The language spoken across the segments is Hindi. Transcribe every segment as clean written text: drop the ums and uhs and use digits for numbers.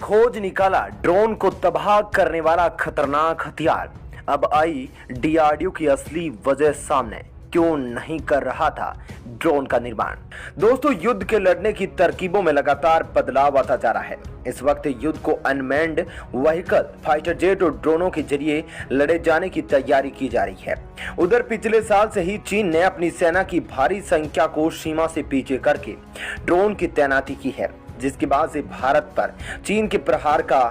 खोज निकाला ड्रोन को तबाह करने वाला खतरनाक हथियार। अब आई डीआरडीओ की असली वजह सामने, क्यों नहीं कर रहा था ड्रोन का निर्माण। दोस्तों, युद्ध के लड़ने की तरकीबों में लगातार बदलाव आता जा रहा है। इस वक्त युद्ध को अनमैन्ड व्हीकल, फाइटर जेट और ड्रोनों के जरिए लड़े जाने की तैयारी की जा रही है। उधर पिछले साल से ही चीन ने अपनी सेना की भारी संख्या को सीमा से पीछे करके ड्रोन की तैनाती की है, जिसके बाद से भारत पर चीन के प्रहार का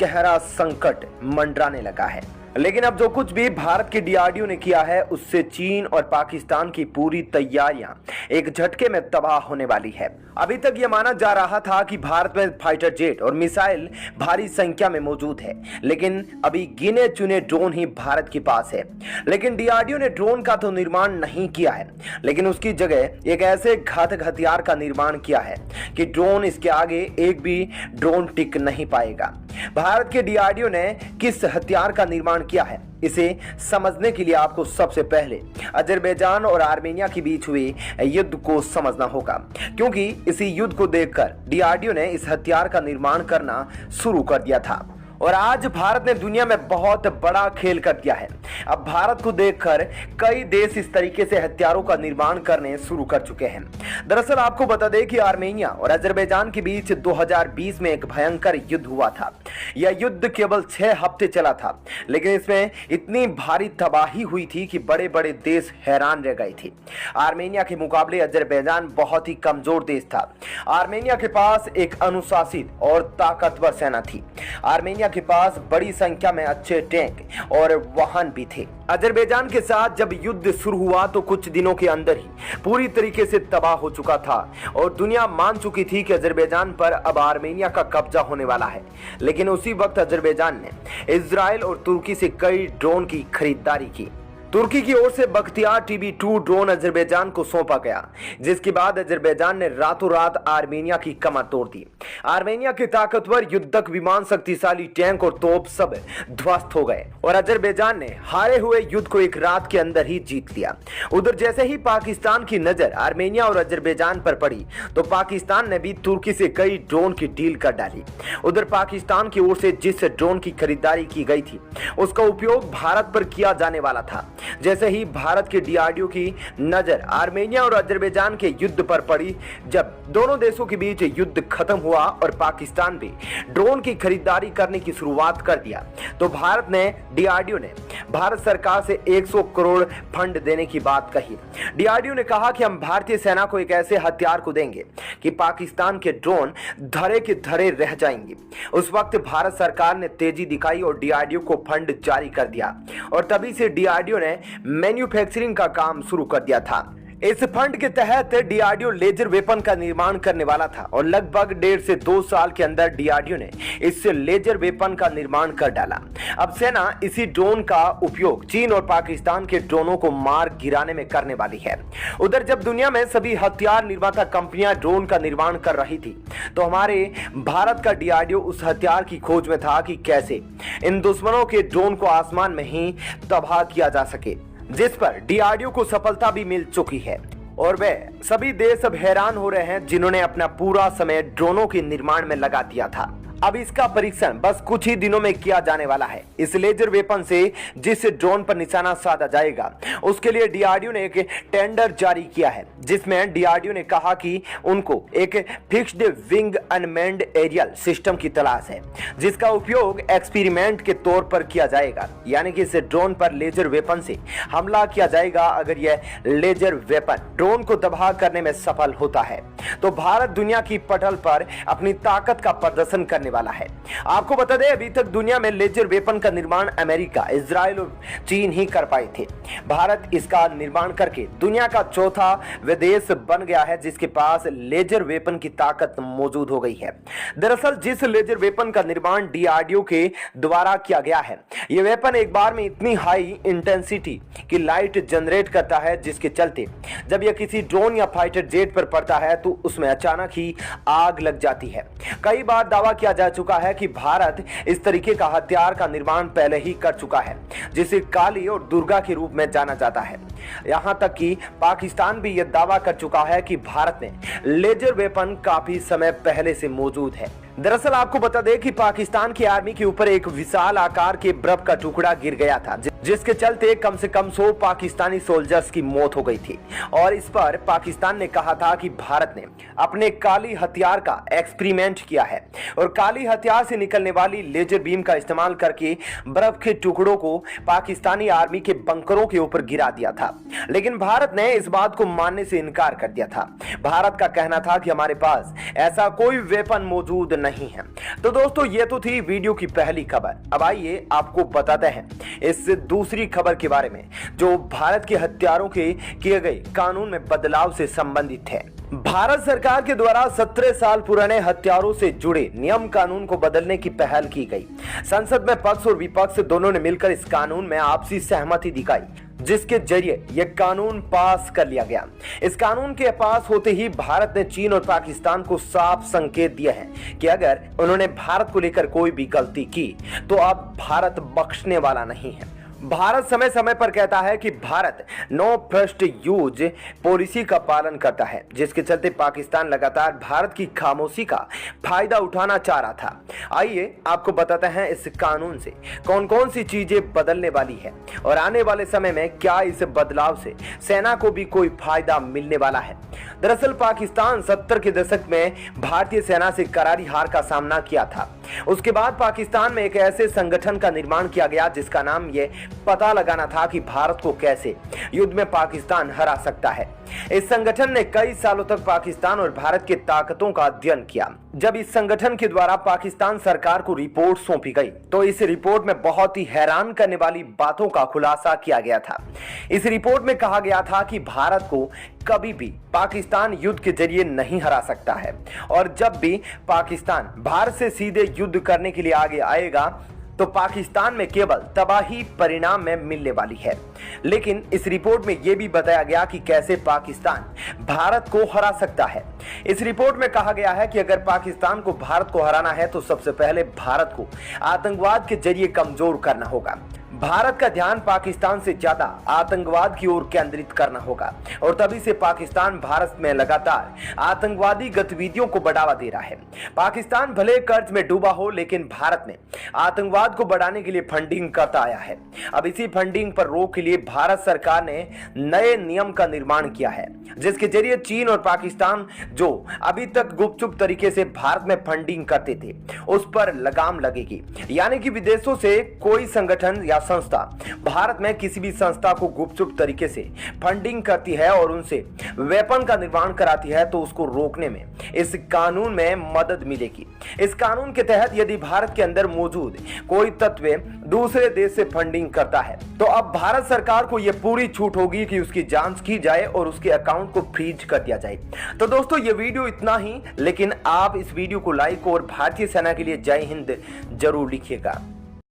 गहरा संकट मंडराने लगा है। लेकिन अब जो कुछ भी भारत के डीआरडीओ ने किया है, उससे चीन और पाकिस्तान की पूरी तैयारियां एक झटके में तबाह होने वाली है। अभी तक यह माना जा रहा था कि भारत में फाइटर जेट और मिसाइल भारी संख्या में मौजूद है, लेकिन अभी गिने चुने ड्रोन ही भारत के पास है। लेकिन डीआरडीओ ने ड्रोन का तो निर्माण नहीं किया है, लेकिन उसकी जगह एक ऐसे घातक हथियार का निर्माण किया है कि ड्रोन इसके आगे एक भी ड्रोन टिक नहीं पाएगा। भारत के डीआरडीओ ने किस हथियार का निर्माण किया है, इसे समझने के लिए आपको सबसे पहले अजरबैजान और आर्मेनिया के बीच हुए युद्ध को समझना होगा, क्योंकि इसी युद्ध को देखकर डीआरडीओ ने इस हथियार का निर्माण करना शुरू कर दिया था। और आज भारत ने दुनिया में बहुत बड़ा खेल कर दिया है। अब भारत को देखकर कई देश इस तरीके से हथियारों का निर्माण करने शुरू कर चुके हैं। दरअसल आपको बता दें कि आर्मेनिया और अजरबैजान के बीच 2020 में एक भयंकर युद्ध हुआ था। यह युद्ध केवल 6 हफ्ते चला था, लेकिन इसमें इतनी भारी तबाही हुई थी कि बड़े बड़े देश हैरान रह गए थे। आर्मेनिया के मुकाबले अजरबैजान बहुत ही कमजोर देश था। आर्मेनिया के पास एक अनुशासित और ताकतवर सेना थी। आर्मेनिया के पास बड़ी संख्या में अच्छे टैंक और वाहन भी थे। अजरबैजान के साथ जब युद्ध शुरू हुआ तो कुछ दिनों के अंदर ही पूरी तरीके से तबाह हो चुका था और दुनिया मान चुकी थी कि अजरबैजान पर अब आर्मेनिया का कब्जा होने वाला है। लेकिन उसी वक्त अजरबैजान ने इजराइल और तुर्की से कई ड्रोन की खरीदारी की। तुर्की की ओर से बख्तियार TB2 ड्रोन अजरबैजान को सौंपा गया, जिसके बाद अजरबैजान ने रातों रात आर्मेनिया की कमर तोड़ दी। आर्मेनिया के ताकतवर युद्धक विमान, शक्तिशाली टैंक और तोप सब ध्वस्त हो गए और अजरबैजान ने हारे हुए युद्ध को एक रात के अंदर ही जीत लिया। उधर जैसे ही पाकिस्तान की नजर आर्मेनिया और अजरबैजान पर पड़ी तो पाकिस्तान ने भी तुर्की से कई ड्रोन की डील कर डाली। उधर पाकिस्तान की ओर से जिस ड्रोन की खरीदारी की गई थी, उसका उपयोग भारत पर किया जाने वाला था। जैसे ही भारत के डीआरडीओ की नजर आर्मेनिया और अजरबैजान के युद्ध पर पड़ी, जब दोनों देशों के बीच युद्ध खत्म हुआ और पाकिस्तान भी ड्रोन की खरीदारी करने की शुरुआत कर दिया, तो भारत ने डीआरडीओ ने भारत सरकार से 100 करोड़ फंड देने की बात कही। डीआरडीओ ने कहा कि हम भारतीय सेना को एक ऐसे हथियार को देंगे कि पाकिस्तान के ड्रोन धरे के धरे रह जाएंगे। उस वक्त भारत सरकार ने तेजी दिखाई और डीआरडीओ को फंड जारी कर दिया और तभी से डीआरडीओ ने मैन्युफैक्चरिंग का काम शुरू कर दिया था। इस फंड के तहत डीआरडीओ लेजर वेपन का निर्माण करने वाला था और लगभग 1.5 से 2 साल के अंदर डीआरडीओ ने इस लेजर वेपन का निर्माण कर डाला। अब सेना इसी ड्रोन का उपयोग चीन और पाकिस्तान के ड्रोनों को मार गिराने में करने वाली है। उधर जब दुनिया में सभी हथियार निर्माता कंपनियां ड्रोन का निर्माण कर रही थी, तो हमारे भारत का डीआरडीओ उस हथियार की खोज में था कि कैसे इन दुश्मनों के ड्रोन को आसमान में ही तबाह किया जा सके, जिस पर डीआरडीओ को सफलता भी मिल चुकी है। और वे सभी देश अब हैरान हो रहे हैं जिन्होंने अपना पूरा समय ड्रोनों के निर्माण में लगा दिया था। अब इसका परीक्षण बस कुछ ही दिनों में किया जाने वाला है। इस लेजर वेपन से जिस ड्रोन पर निशाना साधा जाएगा, उसके लिए डीआरडीओ ने एक टेंडर जारी किया है, जिसमें डीआरडीओ ने कहा कि उनको एक fixed wing unmanned aerial system की तलाश है, जिसका उपयोग एक्सपेरिमेंट के तौर पर किया जाएगा। यानी कि इस ड्रोन पर लेजर वेपन से हमला किया जाएगा। अगर यह लेजर वेपन ड्रोन को तबाह करने में सफल होता है, तो भारत दुनिया की पटल पर अपनी ताकत का प्रदर्शन करने वाला है। आपको बता दें, अभी तक दुनिया में लेजर वेपन का निर्माण अमेरिका, इजराइल और चीन ही कर पाए थे। भारत इसका निर्माण करके दुनिया का चौथा देश बन गया है जिसके पास लेजर वेपन की ताकत मौजूद हो गई है। दरअसल जिस लेजर वेपन का निर्माण डीआरडीओ के द्वारा किया गया है, यह वेपन एक बार में इतनी हाई इंटेंसिटी की लाइट जनरेट करता है, जिसके चलते जब यह किसी ड्रोन या फाइटर जेट पर पड़ता है तो उसमें अचानक ही आग लग जाती है। कई बार दावा किया जा चुका है कि भारत इस तरीके का हथियार का निर्माण पहले ही कर चुका है, जिसे काली और दुर्गा के रूप में जाना जाता है। यहां तक कि पाकिस्तान भी यह दावा कर चुका है कि भारत में लेजर वेपन काफी समय पहले से मौजूद है। दरअसल आपको बता दें कि पाकिस्तान की आर्मी के ऊपर एक विशाल आकार के बर्फ का टुकड़ा गिर गया था, जिसके चलते कम से कम 100 पाकिस्तानी सोल्जर्स की मौत हो गई थी। और इस पर पाकिस्तान ने कहा था कि भारत ने अपने काली हथियार का एक्सपेरिमेंट किया है और काली हथियार से निकलने वाली लेजर बीम का इस्तेमाल करके बर्फ के टुकड़ों को पाकिस्तानी आर्मी के बंकरों के ऊपर गिरा दिया था। लेकिन भारत ने इस बात को मानने से इनकार कर दिया था। भारत का कहना था कि हमारे पास ऐसा कोई वेपन मौजूद नहीं है। तो दोस्तों ये तो थी वीडियो की पहली खबर। अब आइए आपको बताते हैं इस दूसरी खबर के बारे में, जो भारत के हथियारों के किए गए कानून में बदलाव से संबंधित है। भारत सरकार के द्वारा 17 साल पुराने हथियारों से जुड़े नियम कानून को बदलने की पहल की गई। संसद में पक्ष और विपक्ष दोनों ने मिलकर इस कानून में आपसी सहमति दिखाई, जिसके जरिए यह कानून पास कर लिया गया। इस कानून के पास होते ही भारत ने चीन और पाकिस्तान को साफ संकेत दिए हैं कि अगर उन्होंने भारत को लेकर कोई भी गलती की तो अब भारत बख्शने वाला नहीं है। भारत समय समय पर कहता है कि Bharat no first use policy का पालन करता है, जिसके चलते पाकिस्तान लगातार भारत की खामोशी का फायदा उठाना चाह रहा था। आइए आपको बताते हैं इस कानून से कौन कौन सी चीजें बदलने वाली है और आने वाले समय में क्या इस बदलाव से सेना को भी कोई फायदा मिलने वाला है। दरअसल पाकिस्तान 70 के दशक में भारतीय सेना से करारी हार का सामना किया था। उसके बाद पाकिस्तान में एक ऐसे संगठन का निर्माण किया गया जिसका नाम ये पता लगाना था कि भारत को कैसे युद्ध में पाकिस्तान हरा सकता है। इस संगठन ने कई सालों तक पाकिस्तान और भारत की ताकतों का अध्ययन किया। जब इस संगठन के द्वारा पाकिस्तान सरकार को रिपोर्ट सौंपी गई तो इस रिपोर्ट में बहुत ही हैरान करने वाली बातों का खुलासा किया गया था। इस रिपोर्ट में कहा गया था कि भारत को कभी भी पाकिस्तान युद्ध के जरिए नहीं हरा सकता है और जब भी पाकिस्तान भारत से सीधे युद्ध करने के लिए आगे आएगा तो पाकिस्तान में केवल तबाही परिणाम में मिलने वाली है। लेकिन इस रिपोर्ट में यह भी बताया गया कि कैसे पाकिस्तान भारत को हरा सकता है। इस रिपोर्ट में कहा गया है कि अगर पाकिस्तान को भारत को हराना है तो सबसे पहले भारत को आतंकवाद के जरिए कमजोर करना होगा। भारत का ध्यान पाकिस्तान से ज्यादा आतंकवाद की ओर केंद्रित करना होगा और तभी से पाकिस्तान भारत में लगातार आतंकवादी गतिविधियों को बढ़ावा दे रहा है। पाकिस्तान भले कर्ज में डूबा हो, लेकिन भारत में आतंकवाद को बढ़ाने के लिए फंडिंग करता आया है। अब इसी फंडिंग पर रोक के लिए भारत सरकार ने नए नियम का निर्माण किया है, जिसके जरिए चीन और पाकिस्तान जो अभी तक गुपचुप तरीके से भारत में फंडिंग करते थे उस पर लगाम लगेगी। यानी कि विदेशों से कोई संगठन या संस्था भारत में किसी भी संस्था को गुपचुप तरीके से फंडिंग करती है और उनसे वेपन का निर्माण कराती है तो उसको रोकने में इस कानून में मदद मिलेगी। इस कानून के तहत यदि भारत के अंदर मौजूद कोई तत्व दूसरे देश से फंडिंग करता है तो अब भारत सरकार को यह पूरी छूट होगी कि उसकी जांच की जाए और उसके अकाउंट को फ्रीज कर दिया जाए। तो दोस्तों ये वीडियो इतना ही, लेकिन आप इस वीडियो को लाइक और भारतीय सेना के लिए जय हिंद जरूर लिखिएगा।